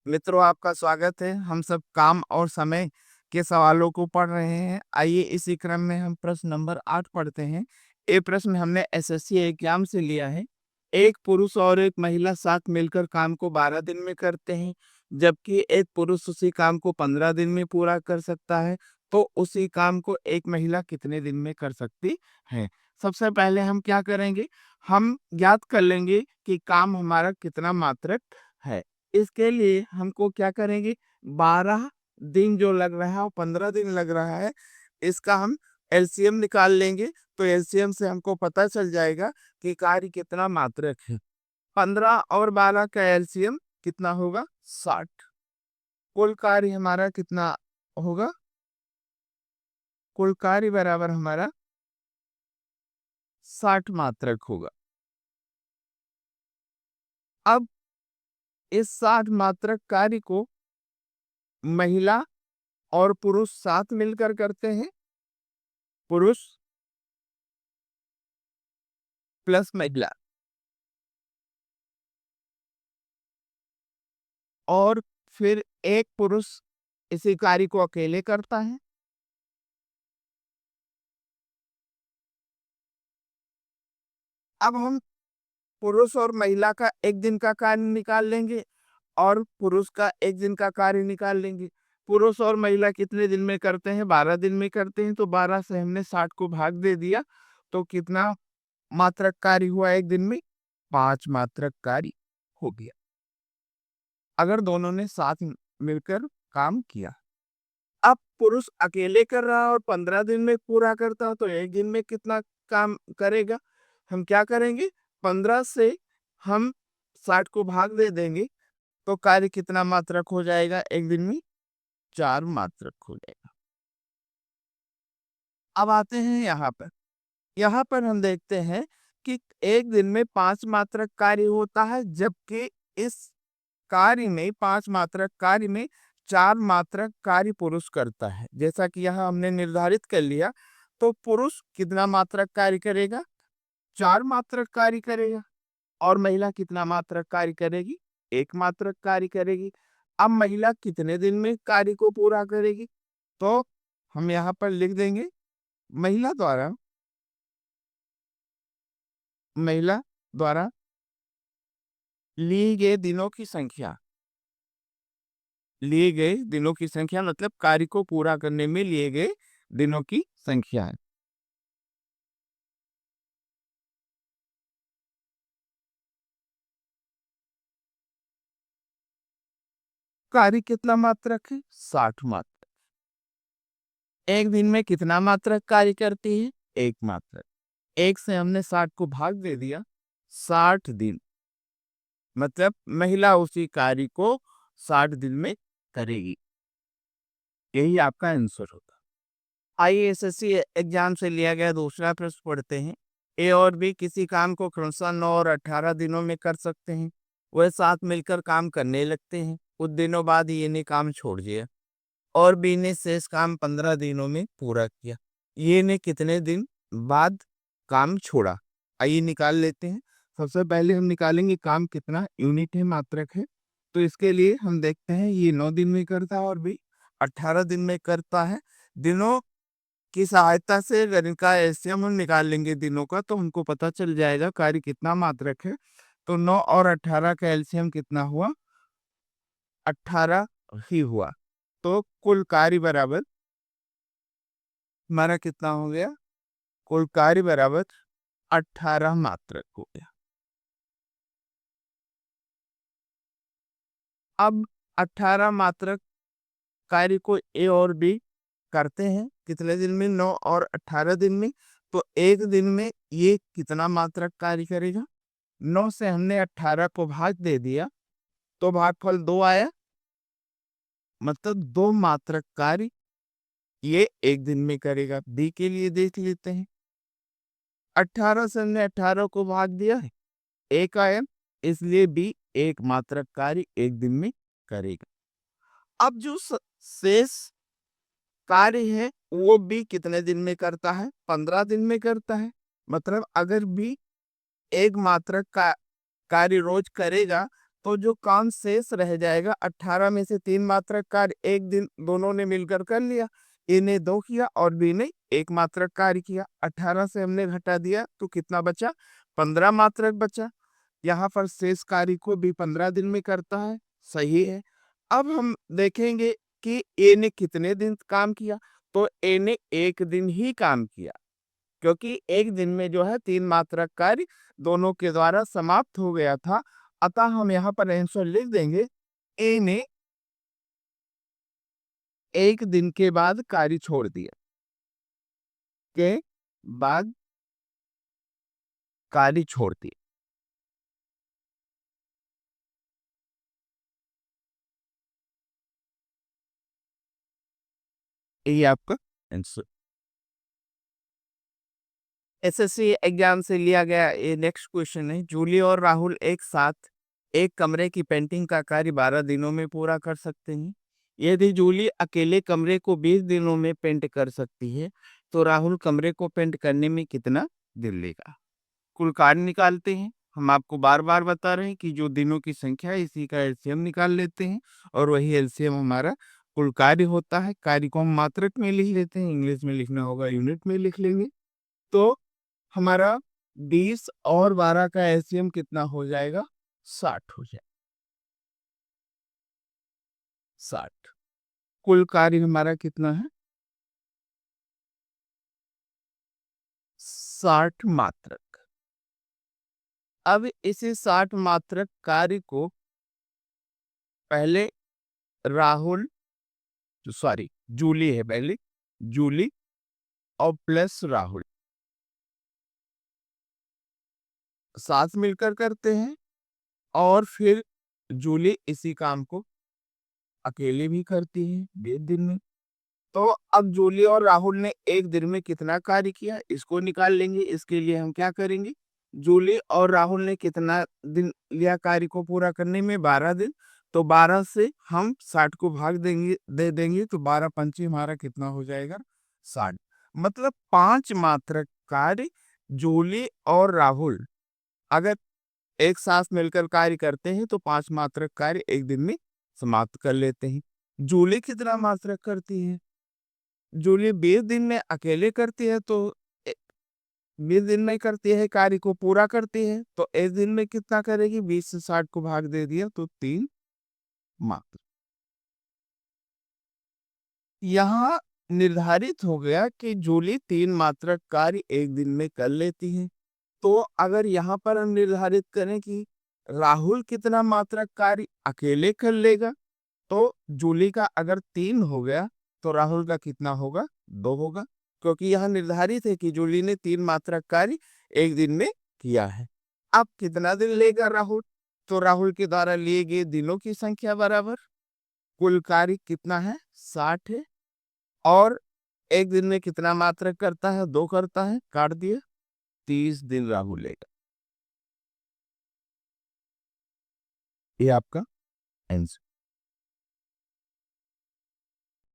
मित्रों, आपका स्वागत है। हम सब काम और समय के सवालों को पढ़ रहे हैं। आइए इसी क्रम में हम प्रश्न नंबर 8 पढ़ते हैं। ये प्रश्न हमने एसएससी एग्जाम से लिया है। एक पुरुष और एक महिला साथ मिलकर काम को 12 दिन में करते हैं, जबकि एक पुरुष उसी काम को 15 दिन में पूरा कर सकता है। तो उसी काम को एक महिला कितने दिन में कर सकती है? सबसे पहले हम क्या करेंगे? हम ज्ञात कर लेंगे कि काम हमारा कितना मात्रक है। इसके लिए हमको क्या करेंगे? 12 दिन जो लग रहा है और 15 दिन लग रहा है, इसका हम एलसीएम निकाल लेंगे। तो एलसीएम से हमको पता चल जाएगा कि कार्य कितना मात्रक है। 15 और 12 का एलसीएम कितना होगा? 60। कुल कार्य हमारा कितना होगा? कुल कार्य बराबर हमारा 60 मात्रक होगा। अब इस 60 मात्रक कार्य को महिला और पुरुष साथ मिलकर करते हैं। पुरुष प्लस महिला। और फिर एक पुरुष इसी कार्य को अकेले करता है। अब हम पुरुष और महिला का एक दिन का कार्य निकाल लेंगे और पुरुष का एक दिन का कार्य निकाल लेंगे। पुरुष और महिला कितने दिन में करते हैं? 12 दिन में करते हैं। तो 12 से हमने 60 को भाग दे दिया। तो कितना मात्रक कार्य हुआ एक दिन में? 5 मात्रक कार्य हो गया, अगर दोनों ने साथ मिलकर काम किया। अब पुरुष अकेले कर रहा है और 15 दिन में पूरा करता है, तो एक दिन में कितना काम करेगा? हम क्या करेंगे? 15 से हम 60 को भाग दे देंगे। तो कार्य कितना मात्रक हो जाएगा एक दिन में? 4 मात्रक हो जाएगा। अब आते हैं यहाँ पर हम देखते हैं कि एक दिन में 5 मात्रक कार्य होता है, जबकि इस कार्य में 5 मात्रक कार्य में 4 मात्रक कार्य पुरुष करता है। जैसा कि यहाँ हमने निर्धारित कर लिया। तो पुरुष कितना मात्रक कार्य करेगा? 4 मात्रक कार्य करेगा। और महिला कितना मात्रक कार्य करेगी? 1 मात्रक कार्य करेगी। अब महिला कितने दिन में कार्य को पूरा करेगी? तो हम यहाँ पर लिख देंगे महिला द्वारा लिए गए दिनों की संख्या। लिए गए दिनों की संख्या मतलब कार्य को पूरा करने में लिए गए दिनों की संख्या है। कार्य कितना मात्रक है? 60 मात्रक। एक दिन में कितना मात्रक कार्य करती है? 1 मात्रक। एक से हमने 60 को भाग दे दिया। 60 दिन मतलब महिला उसी कार्य को 60 दिन में करेगी। यही आपका आंसर होगा। आइए एसएससी एग्जाम से लिया गया दूसरा प्रश्न पढ़ते हैं। ए और बी किसी काम को क्रमशः 9 और 18 दिनों में कर सकते हैं। वह साथ मिलकर काम करने लगते हैं। कुछ दिनों बाद ये ने काम छोड़ दिया और बी ने शेष काम 15 दिनों में पूरा किया। ये ने कितने दिन बाद काम छोड़ा? आइए निकाल लेते हैं। सबसे पहले हम निकालेंगे काम कितना यूनिट है, मात्रक है। तो इसके लिए हम देखते हैं ये 9 दिन में करता है और बी 18 दिन में करता है। दिनों की सहायता से अगर इनका एलसीएम हम निकाल लेंगे दिनों का, तो हमको पता चल जाएगा कार्य कितना मात्रक है। तो 9 और 18 का एलसीएम कितना हुआ? 18 ही हुआ। तो कुल कार्य बराबर हमारा कितना हो गया? कुल कार्य बराबर 18 मात्रक हो गया। अब 18 मात्रक कार्य को ए और बी करते हैं कितने दिन में? 9 और 18 दिन में। तो एक दिन में ये कितना मात्रक कार्य करेगा? 9 से हमने 18 को भाग दे दिया, तो भागफल 2 आया। मतलब 2 मात्रक कार्य ये एक दिन में करेगा। बी के लिए देख लेते हैं। 18 से हमने 18 को भाग दिया है, 1 आया, इसलिए बी 1 मात्रक कार्य एक दिन में करेगा। अब जो शेष कार्य है वो बी कितने दिन में करता है? 15 दिन में करता है। मतलब अगर बी 1 मात्रक का कार्य रोज करेगा, तो जो काम शेष रह जाएगा 18 में से 3 मात्रक कार्य एक दिन दोनों ने मिलकर कर लिया। ए ने 2 किया और बी ने 1 मात्रक कार्य किया। 18 से हमने घटा दिया तो कितना बचा? 15 मात्रक बचा। यहाँ पर शेष कार्य को भी 15 दिन में करता है। सही है। अब हम देखेंगे कि ए ने कितने दिन काम किया। तो ए ने 1 दिन ही काम किया, क्योंकि एक दिन में जो है 3 मात्रक कार्य दोनों के द्वारा समाप्त हो गया था। अतः हम यहाँ पर आंसर लिख देंगे, ए ने 1 दिन के बाद कार्य छोड़ दिया। के बाद कार्य छोड़ दिया। ये आपका आंसर। एसएससी एग्जाम से लिया गया ये नेक्स्ट क्वेश्चन है। जूली और राहुल एक साथ एक कमरे की पेंटिंग का कार्य 12 दिनों में पूरा कर सकते हैं। यदि जूली अकेले कमरे को 20 दिनों में पेंट कर सकती है, तो राहुल कमरे को पेंट करने में कितना दिन लेगा? कुल कार्य निकालते हैं। हम आपको बार बार बता रहे हैं कि जो दिनों की संख्या है इसी का एलसीएम निकाल लेते हैं, और वही एलसीएम हमारा कुल कार्य होता है। कार्य को हम मात्रक में लिख लेते हैं, इंग्लिश में लिखना होगा यूनिट में लिख लेंगे। तो हमारा 20 और 12 का एलसीएम कितना हो जाएगा? 60 हो जाएगा। 60। कुल कार्य हमारा कितना है? 60 मात्रक। अब इसी 60 मात्रक कार्य को पहले राहुल, सॉरी जूली है पहले, जूली और प्लस राहुल साथ मिलकर करते हैं, और फिर जूली इसी काम को अकेले भी करती है 20 दिन में। तो अब जूली और राहुल ने एक दिन में कितना कार्य किया इसको निकाल लेंगे। इसके लिए हम क्या करेंगे? जूली और राहुल ने कितना दिन लिया कार्य को पूरा करने में? 12 दिन। तो 12 से हम 60 को भाग देंगे, दे देंगे, तो 12 पंचे हमारा कितना हो जाएगा? 60। मतलब 5 मात्रक कार्य जूली और राहुल अगर एक साथ मिलकर कार्य करते हैं तो 5 मात्रक कार्य एक दिन में समाप्त कर लेते हैं। जूली कितना मात्रक करती है? जूली 20 दिन में अकेले करती है, तो 20 दिन में करती है, कार्य को पूरा करती है, तो एक दिन में कितना करेगी? 20 से 60 को भाग दे दिया तो 3 मात्र। यहाँ निर्धारित हो गया कि जूली 3 मात्रक कार्य एक दिन में कर लेती है। तो अगर यहाँ पर हम निर्धारित करें कि राहुल कितना मात्रक कार्य अकेले कर लेगा, तो जूली का अगर 3 हो गया तो राहुल का कितना होगा? 2 होगा, क्योंकि यह निर्धारित है कि जूली ने 3 मात्रक कार्य एक दिन में किया है। अब कितना दिन लेगा राहुल? तो राहुल के द्वारा लिए गए दिनों की संख्या बराबर कुल कार्य कितना है? 60 है। और एक दिन में कितना मात्रक करता है? 2 करता है, काट दिया। 30 दिन राहुल लेगा। ये आपका आंसर।